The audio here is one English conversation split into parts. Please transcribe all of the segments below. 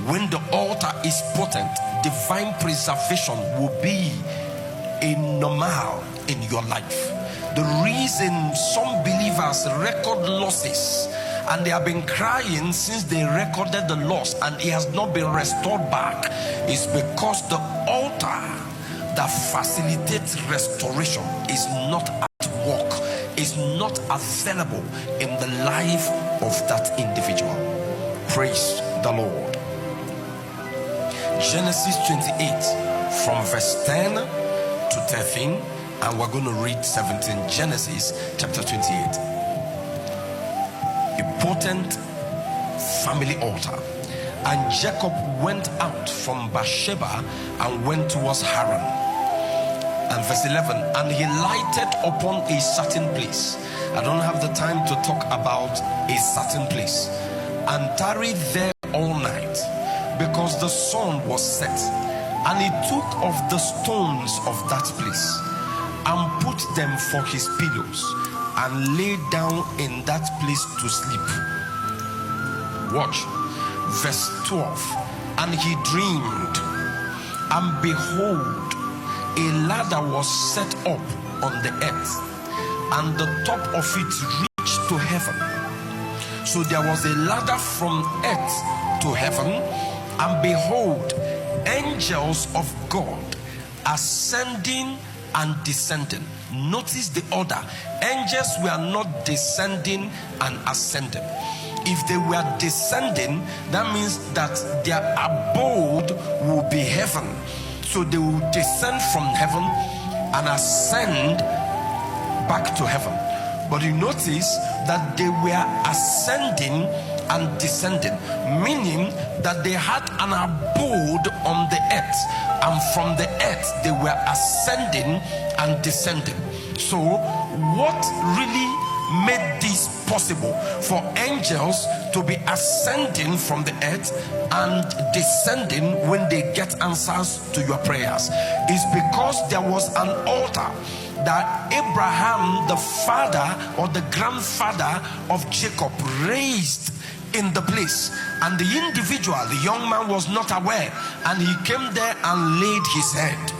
When the altar is potent, divine preservation will be a normal in your life. The reason some believers record losses, and they have been crying since they recorded the loss and it has not been restored back, is because the altar that facilitates restoration is not at work, is not available in the life of that individual. Praise the Lord. Genesis 28 from verse 10 to 13, and we're going to read 17. Genesis chapter 28. A potent family altar. And Jacob went out from Beersheba and went towards Haran. And verse 11, and he lighted upon a certain place. I don't have the time to talk about a certain place. And tarried there all night, because the sun was set. And he took of the stones of that place and put them for his pillows, and lay down in that place to sleep. Watch verse 12. And he dreamed, and behold, a ladder was set up on the earth, and the top of it reached to heaven. So there was a ladder from earth to heaven, and behold, angels of God ascending and descending. Notice the order. Angels were not descending and ascending. If they were descending, that means that their abode will be heaven. So they will descend from heaven and ascend back to heaven. But you notice that they were ascending and descending, meaning that they had an abode on the earth, and from the earth they were ascending and descending. So what really made this possible for angels to be ascending from the earth and descending when they get answers to your prayers is because there was an altar that Abraham, the father or the grandfather of Jacob, raised in the place, and the individual, the young man, was not aware, and he came there and laid his head.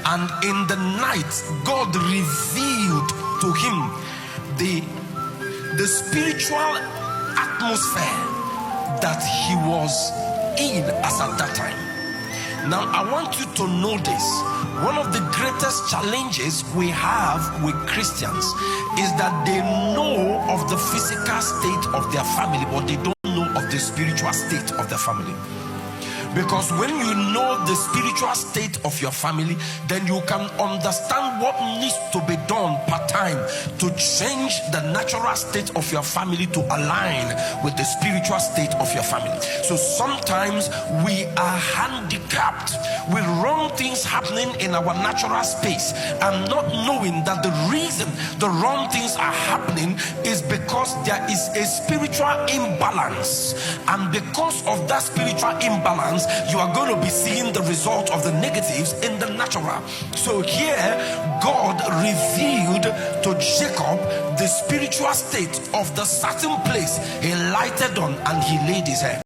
And in the night, God revealed to him the spiritual atmosphere that he was in as at that time. Now I want you to know this. One of the greatest challenges we have with Christians is that they know of the physical state of their family, but they don't know of the spiritual state of their family. Because when you know the spiritual state of your family, then you can understand what needs to be done part time to change the natural state of your family to align with the spiritual state of your family. So sometimes we are handicapped with wrong things happening in our natural space, and not knowing that the reason the wrong things are happening is because there is a spiritual imbalance, and because of that spiritual imbalance, you are going to be seeing the result of the negatives in the natural. So here God revealed to Jacob the spiritual state of the certain place he lighted on, and he laid his head.